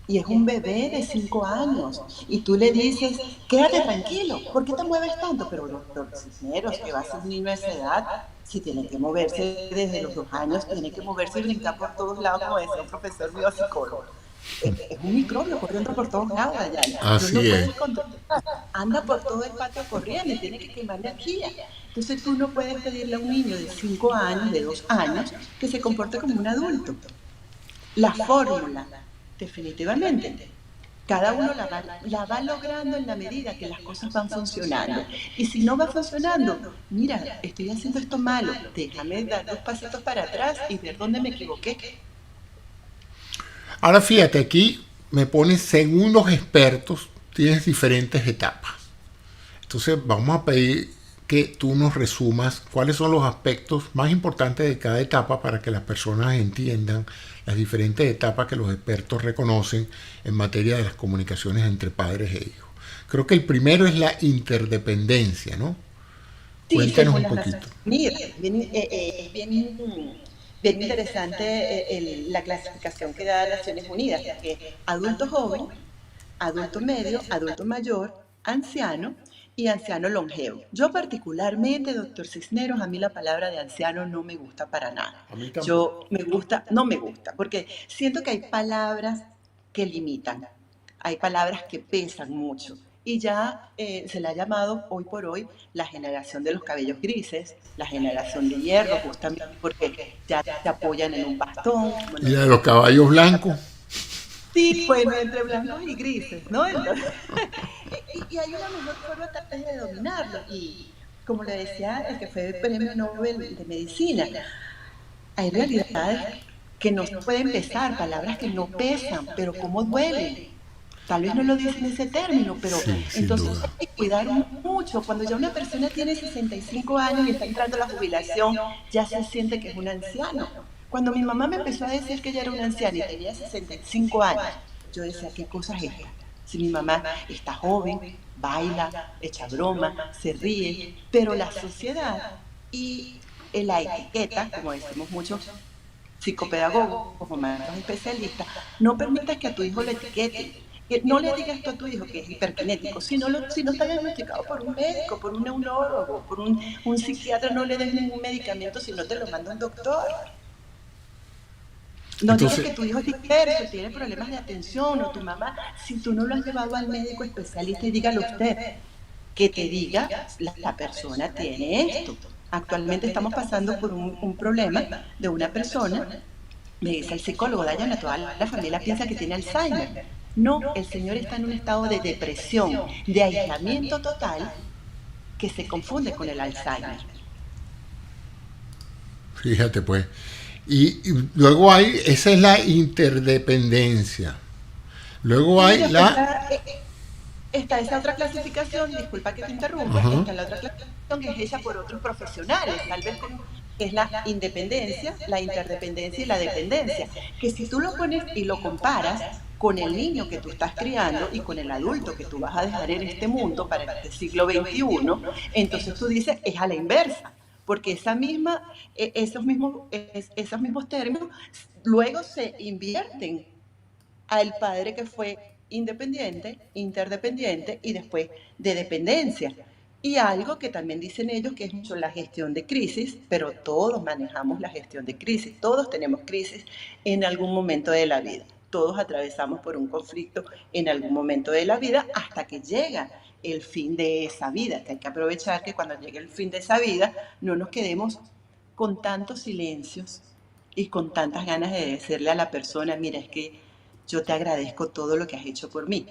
Y es un bebé de 5 años. Y tú le dices, quédate tranquilo, ¿por qué te mueves tanto? Pero doctor Cisneros, que va a ser un niño de esa edad, si tiene que moverse desde los 2 años, tiene que moverse y brincar por todos lados, como decía un profesor mío psicólogo. Es un microbio corriendo por todos lados allá. No lo Así es. puedes controlar. Anda por todo el patio corriendo y tiene que quemar energía. Entonces tú no puedes pedirle a un niño de 5 años, de 2 años, que se comporte como un adulto. La fórmula, definitivamente, cada uno la va logrando en la medida que las cosas van funcionando. Y si no va funcionando, mira, estoy haciendo esto malo, déjame dar 2 pasitos para atrás y ver dónde me equivoqué. Ahora fíjate, aquí me pones, según los expertos, tienes diferentes etapas. Entonces vamos a pedir que tú nos resumas cuáles son los aspectos más importantes de cada etapa para que las personas entiendan las diferentes etapas que los expertos reconocen en materia de las comunicaciones entre padres e hijos. Creo que el primero es la interdependencia, ¿no? Sí, Cuéntanos según un las poquito. Naciones Unidas. Es bien interesante la clasificación que da Naciones Unidas, que adulto joven, adulto medio, adulto mayor, anciano y anciano longevo. Yo particularmente, doctor Cisneros, a mí la palabra de anciano no me gusta para nada. A mí tampoco. Yo me gusta, no me gusta, porque siento que hay palabras que limitan, hay palabras que pesan mucho. Y ya se le ha llamado hoy por hoy la generación de los cabellos grises, la generación de hierro, justamente porque ya se apoyan en un bastón. Y Bueno, la de los caballos blancos. sí, bueno, entre blancos y grises, ¿no? Entonces, y hay una mejor forma tal vez de dominarlo. Y como le decía el que fue el premio Nobel de Medicina, hay realidades que no pueden pesar, palabras que no pesan, pero cómo duelen. Tal vez no lo dicen ese término, pero Sí, sin entonces duda. hay que cuidar mucho. Cuando ya una persona tiene 65 años y está entrando a la jubilación, ya se siente que es un anciano. Cuando mi mamá me empezó a decir que ella era una anciana y tenía 65 años, yo decía, ¿qué cosa es esta? Si mi mamá está joven, baila, echa broma, se ríe, pero la sociedad y la etiqueta, como decimos muchos psicopedagogos o maestros especialistas, no permitas que a tu hijo le etiqueten. Que no le digas tú a tu hijo que es hiperkinético, si no está diagnosticado por un médico, por un neurólogo, por un psiquiatra, no le des ningún medicamento si no te lo manda un doctor. No digas Entonces, que tu hijo es disperso, tiene problemas de atención, o tu mamá, si tú no lo has llevado al médico especialista, y dígalo usted, que te diga, la persona tiene esto. Actualmente estamos pasando por un problema de una persona, me dice el psicólogo, Dayana, toda la familia piensa que tiene Alzheimer. No, el señor está en un estado de depresión, de aislamiento total, que se confunde con el Alzheimer. fíjate pues. Y luego hay, esa es la interdependencia. Luego Y hay después la... está esa otra clasificación, disculpa que te interrumpa, Ajá. está la otra clasificación que es hecha por otros profesionales, tal vez que es la independencia, la interdependencia y la dependencia, que si tú lo pones y lo comparas con el niño que tú estás criando y con el adulto que tú vas a dejar en este mundo para este siglo XXI, entonces tú dices, es a la inversa, porque esos mismos términos luego se invierten al padre que fue independiente, interdependiente y después de dependencia. Y algo que también dicen ellos que es mucho la gestión de crisis, pero todos manejamos la gestión de crisis, todos tenemos crisis en algún momento de la vida, todos atravesamos por un conflicto en algún momento de la vida hasta que llega el fin de esa vida, que hay que aprovechar que cuando llegue el fin de esa vida no nos quedemos con tantos silencios y con tantas ganas de decirle a la persona, mira, es que yo te agradezco todo lo que has hecho por mí.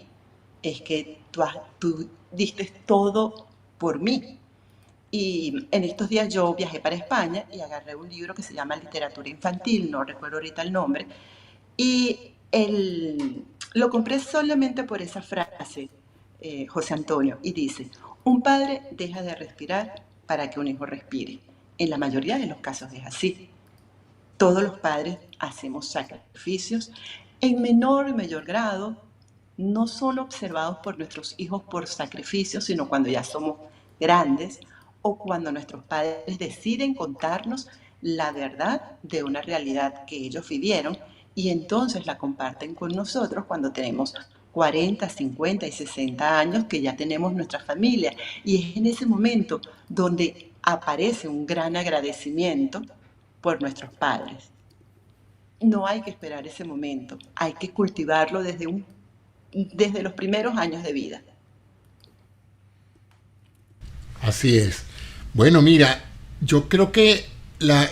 Es que tú diste todo por mí. Y en estos días yo viajé para España y agarré un libro que se llama Literatura Infantil, no recuerdo ahorita el nombre, y lo compré solamente por esa frase, José Antonio, y dice, un padre deja de respirar para que un hijo respire. En la mayoría de los casos es así. Todos los padres hacemos sacrificios en menor o mayor grado, no solo observados por nuestros hijos por sacrificios, sino cuando ya somos grandes o cuando nuestros padres deciden contarnos la verdad de una realidad que ellos vivieron y entonces la comparten con nosotros cuando tenemos 40, 50 y 60 años que ya tenemos nuestra familia. Y es en ese momento donde aparece un gran agradecimiento por nuestros padres. No hay que esperar ese momento, hay que cultivarlo desde los primeros años de vida. Así es. Bueno, mira, yo creo que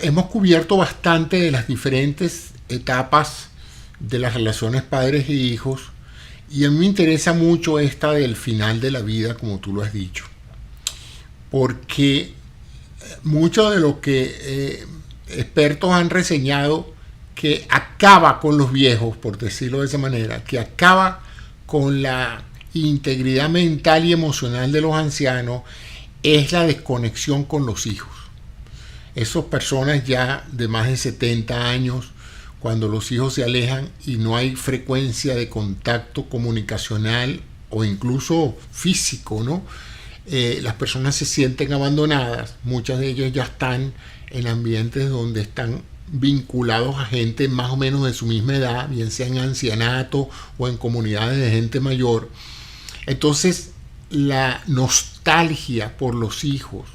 hemos cubierto bastante de las diferentes etapas de las relaciones padres e hijos y a mí me interesa mucho esta del final de la vida, como tú lo has dicho, porque mucho de lo que expertos han reseñado que acaba con los viejos, por decirlo de esa manera, que acaba con la integridad mental y emocional de los ancianos, es la desconexión con los hijos. Esas personas ya de más de 70 años, cuando los hijos se alejan y no hay frecuencia de contacto comunicacional o incluso físico, ¿no? Las personas se sienten abandonadas, muchas de ellas ya están en ambientes donde están vinculados a gente más o menos de su misma edad, bien sea en ancianato o en comunidades de gente mayor. Entonces, la nostalgia por los hijos,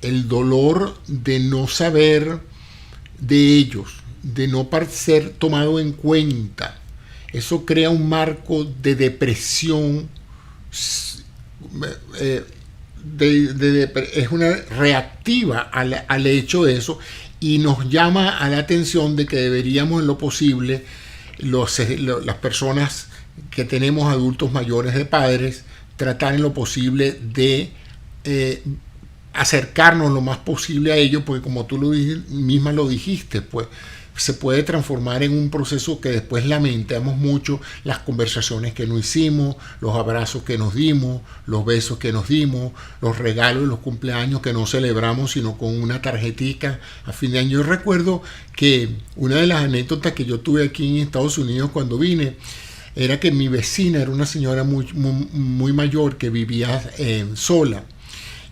el dolor de no saber de ellos, de no ser tomado en cuenta, eso crea un marco de depresión, es una reactiva al hecho de eso y nos llama a la atención de que deberíamos en lo posible las personas que tenemos adultos mayores de padres tratar en lo posible de acercarnos lo más posible a ellos, porque como tú misma lo dijiste, pues se puede transformar en un proceso que después lamentamos mucho las conversaciones que no hicimos, los abrazos que nos dimos, los besos que nos dimos, los regalos y los cumpleaños que no celebramos sino con una tarjetica a fin de año. Yo recuerdo que una de las anécdotas que yo tuve aquí en Estados Unidos cuando vine era que mi vecina era una señora muy mayor que vivía sola.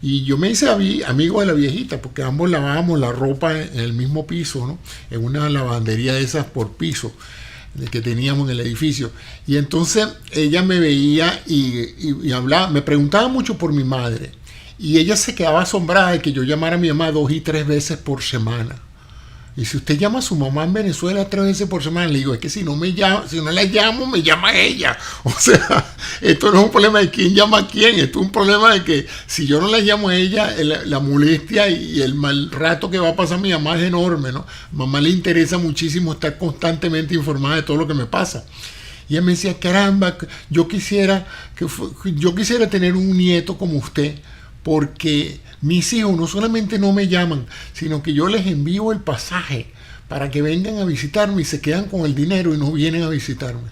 Y yo me hice amigo de la viejita porque ambos lavábamos la ropa en el mismo piso, ¿no? En una lavandería de esas por piso que teníamos en el edificio. Y entonces ella me veía y hablaba, me preguntaba mucho por mi madre. Y ella se quedaba asombrada de que yo llamara a mi mamá 2 y 3 veces por semana. Y si usted llama a su mamá en Venezuela 3 veces por semana, le digo, es que si no la llamo, me llama ella. O sea, esto no es un problema de quién llama a quién, esto es un problema de que si yo no la llamo a ella, la molestia y el mal rato que va a pasar mi mamá es enorme, ¿no? A mamá le interesa muchísimo estar constantemente informada de todo lo que me pasa. Y ella me decía, caramba, yo quisiera tener un nieto como usted, porque mis hijos no solamente no me llaman, sino que yo les envío el pasaje para que vengan a visitarme y se quedan con el dinero y no vienen a visitarme.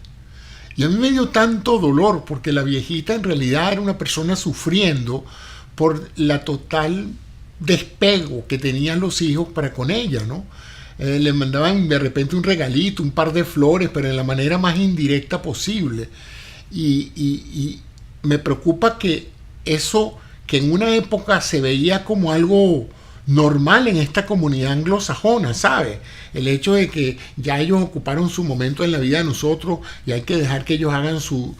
Y a mí me dio tanto dolor porque la viejita en realidad era una persona sufriendo por la total despego que tenían los hijos para con ella, ¿no? Le mandaban de repente un regalito, un par de flores, pero de la manera más indirecta posible. Y me preocupa que eso, que en una época se veía como algo normal en esta comunidad anglosajona, ¿sabes? El hecho de que ya ellos ocuparon su momento en la vida de nosotros y hay que dejar que ellos hagan su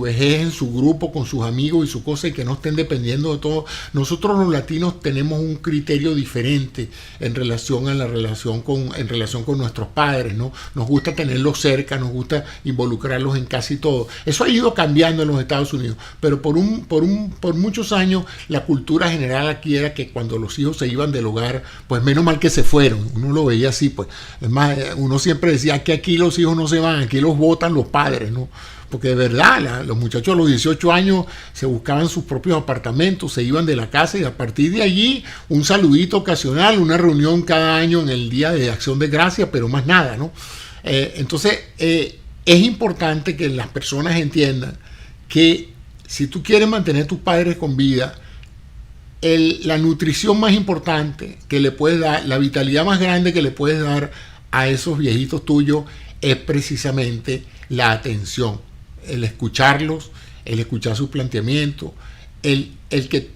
vejez en su grupo con sus amigos y su cosa y que no estén dependiendo de todo. Nosotros los latinos tenemos un criterio diferente en relación con nuestros padres, ¿no? Nos gusta tenerlos cerca, nos gusta involucrarlos en casi todo. Eso ha ido cambiando en los Estados Unidos, pero por muchos años la cultura general aquí era que cuando los hijos hijos se iban del hogar, pues menos mal que se fueron. Uno lo veía así, pues. Es más, uno siempre decía que aquí los hijos no se van, aquí los botan los padres, ¿no? Porque de verdad, los muchachos a los 18 años se buscaban sus propios apartamentos, se iban de la casa y a partir de allí un saludito ocasional, una reunión cada año en el Día de Acción de Gracias, pero más nada, ¿no? Entonces, es importante que las personas entiendan que si tú quieres mantener a tus padres con vida, la nutrición más importante que le puedes dar, la vitalidad más grande que le puedes dar a esos viejitos tuyos es precisamente la atención, el escucharlos, el escuchar sus planteamientos, el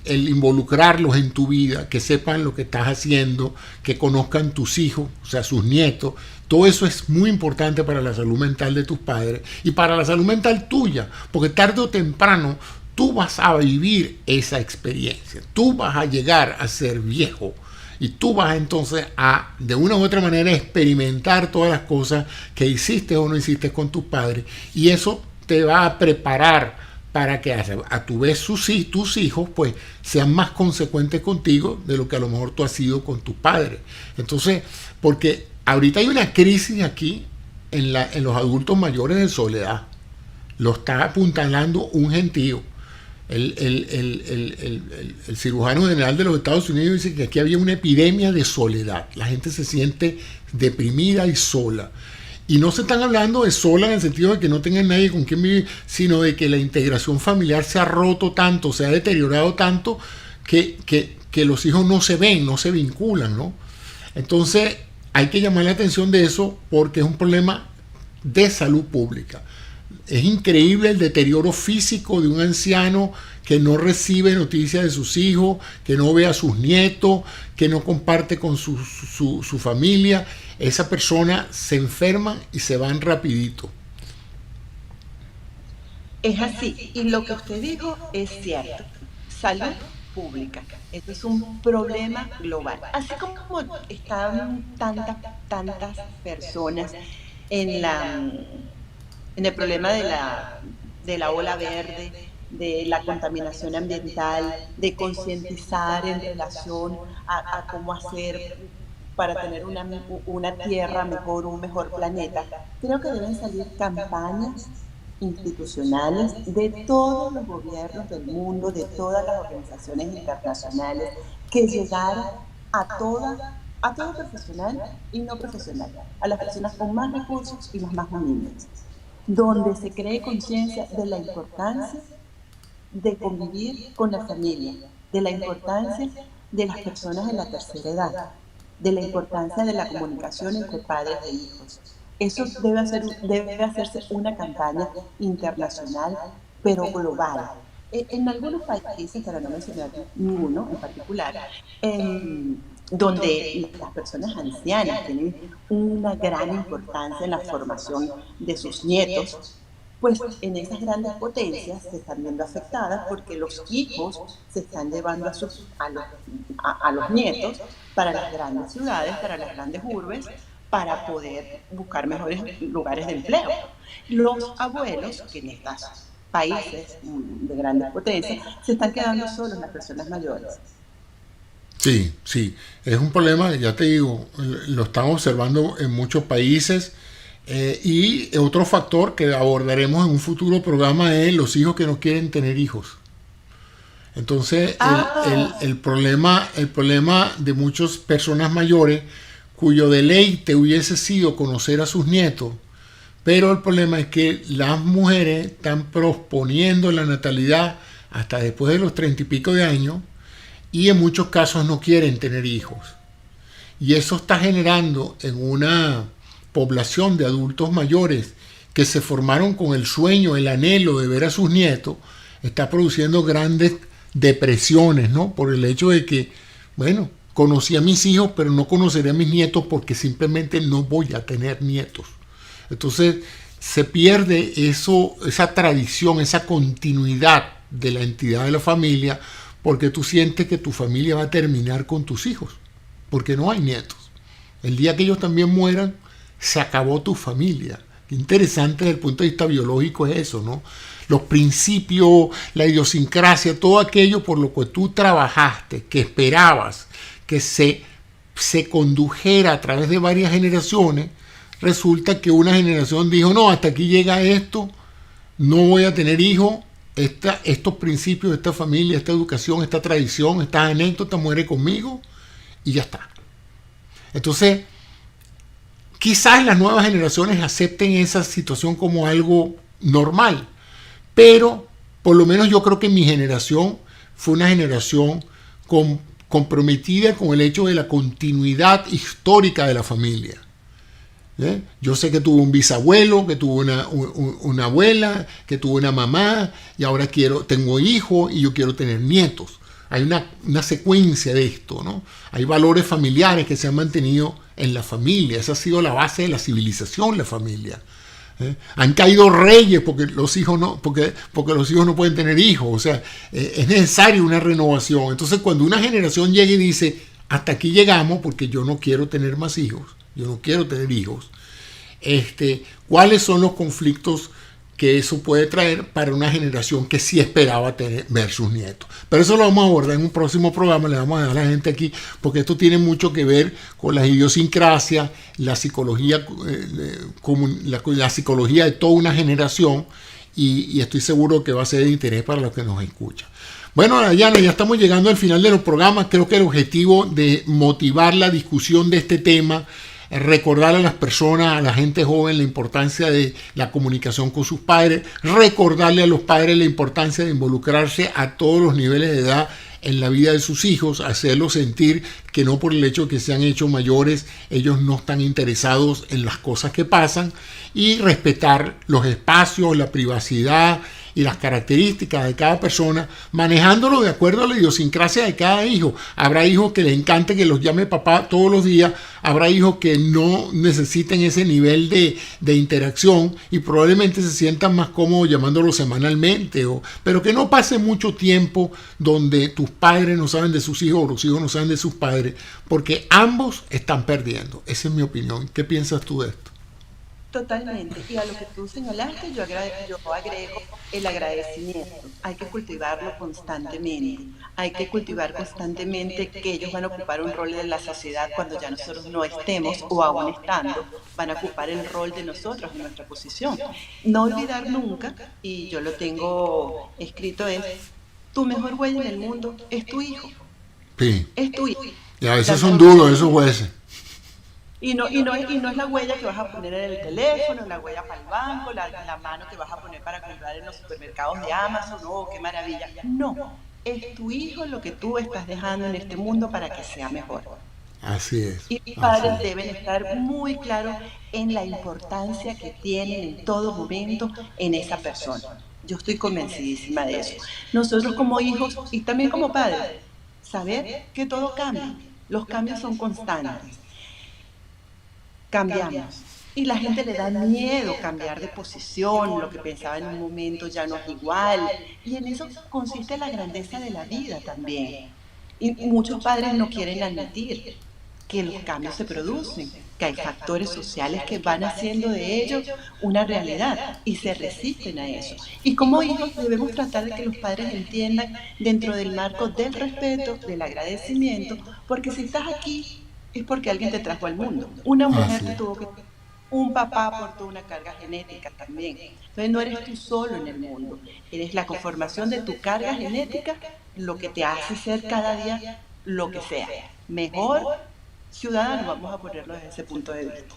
involucrarlos en tu vida, que sepan lo que estás haciendo, que conozcan tus hijos, o sea, sus nietos. Todo eso es muy importante para la salud mental de tus padres y para la salud mental tuya, porque tarde o temprano tú vas a vivir esa experiencia, tú vas a llegar a ser viejo y tú vas entonces a, de una u otra manera, experimentar todas las cosas que hiciste o no hiciste con tus padres, y eso te va a preparar para que a tu vez tus hijos pues sean más consecuentes contigo de lo que a lo mejor tú has sido con tus padres. Entonces, porque ahorita hay una crisis aquí en los adultos mayores de soledad. Lo está apuntalando un gentío. El cirujano general de los Estados Unidos dice que aquí había una epidemia de soledad. La gente se siente deprimida y sola. Y no se están hablando de sola en el sentido de que no tengan nadie con quien vivir, sino de que la integración familiar se ha roto tanto, se ha deteriorado tanto, que los hijos no se ven, no se vinculan, ¿no? Entonces hay que llamar la atención de eso porque es un problema de salud pública. Es increíble el deterioro físico de un anciano que no recibe noticias de sus hijos, que no ve a sus nietos, que no comparte con su familia. Esa persona se enferma y se van rapidito. Es así, y lo que usted dijo es cierto. Salud pública. Esto es un problema global. Así como están tantas personas en en el problema de la ola verde, de la contaminación ambiental, de concientizar en relación a cómo hacer para tener una tierra mejor, un mejor planeta. Creo que deben salir campañas institucionales de todos los gobiernos del mundo, de todas las organizaciones internacionales, que llegaran a todo profesional y no profesional, a las personas con más recursos y las más humildes, donde se cree conciencia de la importancia de convivir con la familia, de la importancia de las personas en la tercera edad, de la importancia de la comunicación entre padres e hijos. Eso debe hacerse una campaña internacional, pero global. En algunos países, para no mencionar ninguno en particular, donde las personas ancianas tienen una gran importancia en la formación de sus nietos, pues en esas grandes potencias se están viendo afectadas porque los hijos se están llevando a los nietos para las grandes ciudades, para las grandes urbes, para poder buscar mejores lugares de empleo. Los abuelos, que en estos países de grandes potencias, se están quedando solos, las personas mayores. Sí, sí, es un problema, ya te digo, lo están observando en muchos países. Y otro factor que abordaremos en un futuro programa es los hijos que no quieren tener hijos. Entonces, el problema de muchas personas mayores cuyo deleite hubiese sido conocer a sus nietos, pero el problema es que las mujeres están posponiendo la natalidad hasta después de los 30 y pico de años y en muchos casos no quieren tener hijos. Y eso está generando en una población de adultos mayores que se formaron con el sueño, el anhelo de ver a sus nietos, está produciendo grandes depresiones, ¿no? Por el hecho de que, bueno, conocí a mis hijos, pero no conoceré a mis nietos porque simplemente no voy a tener nietos. Entonces se pierde esa tradición, esa continuidad de la entidad de la familia, porque tú sientes que tu familia va a terminar con tus hijos, porque no hay nietos. El día que ellos también mueran, se acabó tu familia. Qué interesante desde el punto de vista biológico es eso, ¿no? Los principios, la idiosincrasia, todo aquello por lo que tú trabajaste, que esperabas, que se condujera a través de varias generaciones, resulta que una generación dijo, no, hasta aquí llega esto, no voy a tener hijos, estos principios, esta familia, esta educación, esta tradición, estas anécdotas muere conmigo y ya está. Entonces, quizás las nuevas generaciones acepten esa situación como algo normal, pero por lo menos yo creo que mi generación fue una generación comprometida con el hecho de la continuidad histórica de la familia. Yo sé que tuve un bisabuelo, que tuvo una abuela, que tuvo una mamá, y ahora tengo hijos y yo quiero tener nietos. Hay una secuencia de esto, ¿no? Hay valores familiares que se han mantenido en la familia. Esa ha sido la base de la civilización, la familia. Han caído reyes porque los hijos no pueden tener hijos. O sea, es necesaria una renovación. Entonces, cuando una generación llega y dice, hasta aquí llegamos porque yo no quiero tener más hijos, yo no quiero tener hijos, ¿cuáles son los conflictos que eso puede traer para una generación que sí esperaba ver sus nietos? Pero eso lo vamos a abordar en un próximo programa, le vamos a dar a la gente aquí, porque esto tiene mucho que ver con las idiosincrasias, la psicología, la psicología de toda una generación, y estoy seguro que va a ser de interés para los que nos escuchan. Bueno, Dayana, ya estamos llegando al final de los programas. Creo que el objetivo de motivar la discusión de este tema, recordar a las personas, a la gente joven, la importancia de la comunicación con sus padres, recordarle a los padres la importancia de involucrarse a todos los niveles de edad en la vida de sus hijos, hacerlos sentir que no por el hecho de que se han hecho mayores, ellos no están interesados en las cosas que pasan, y respetar los espacios, la privacidad y las características de cada persona, manejándolo de acuerdo a la idiosincrasia de cada hijo. Habrá hijos que les encante que los llame papá todos los días, habrá hijos que no necesiten ese nivel de interacción y probablemente se sientan más cómodos llamándolo semanalmente, pero que no pase mucho tiempo donde tus padres no saben de sus hijos o los hijos no saben de sus padres, porque ambos están perdiendo. Esa es mi opinión. ¿Qué piensas tú de esto? Totalmente. Y a lo que tú señalaste, yo agrego el agradecimiento. Hay que cultivarlo constantemente. Hay que cultivar constantemente que ellos van a ocupar un rol en la sociedad cuando ya nosotros no estemos, o aún estando, van a ocupar el rol de nosotros en nuestra posición. No olvidar nunca, y yo lo tengo escrito, es tu mejor huella en el mundo es tu hijo. Sí. Es tu hijo. Y a veces son duros esos jueces. Y no es la huella que vas a poner en el teléfono, la huella para el banco, la mano que vas a poner para comprar en los supermercados de Amazon. ¡Oh, qué maravilla! No, es tu hijo lo que tú estás dejando en este mundo para que sea mejor. Así es. Y los padres deben estar muy claros en la importancia que tienen en todo momento en esa persona. Yo estoy convencidísima de eso. Nosotros como hijos y también como padres, saber que todo cambia. Los cambios son constantes. Cambiamos. Y la gente le da miedo cambiar de posición, lo que pensaba en un momento ya no es igual. Y en eso consiste la grandeza de la vida también. Y muchos padres no quieren admitir que los cambios se producen, que hay factores sociales que van haciendo de ellos una realidad y se resisten a eso. Y como hijos debemos tratar de que los padres entiendan dentro del marco del respeto, del agradecimiento, porque si estás aquí es porque alguien te trajo al mundo. Una mujer te tuvo que... Un papá aportó una carga genética también. Entonces no eres tú solo en el mundo. Eres la conformación de tu carga genética, lo que te hace ser cada día lo que sea. Mejor ciudadano, vamos a ponerlo desde ese punto de vista.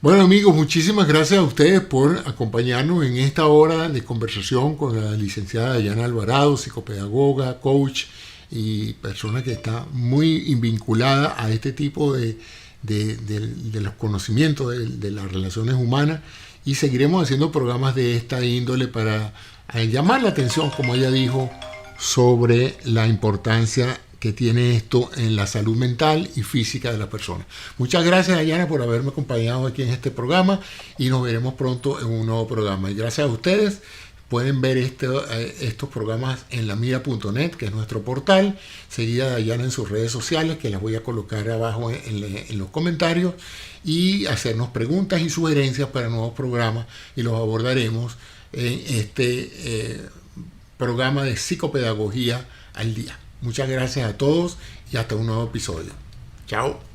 Bueno, amigos, muchísimas gracias a ustedes por acompañarnos en esta hora de conversación con la licenciada Dayana Alvarado, psicopedagoga, coach y persona que está muy vinculada a este tipo de los conocimientos de las relaciones humanas, y seguiremos haciendo programas de esta índole para llamar la atención, como ella dijo, sobre la importancia que tiene esto en la salud mental y física de la persona. Muchas gracias, Dayana, por haberme acompañado aquí en este programa, y nos veremos pronto en un nuevo programa. Y gracias a ustedes. Pueden ver estos programas en lamira.net, que es nuestro portal. Seguida de Dayana en sus redes sociales, que las voy a colocar abajo en los comentarios, y hacernos preguntas y sugerencias para nuevos programas, y los abordaremos en este programa de psicopedagogía al día. Muchas gracias a todos y hasta un nuevo episodio. Chao.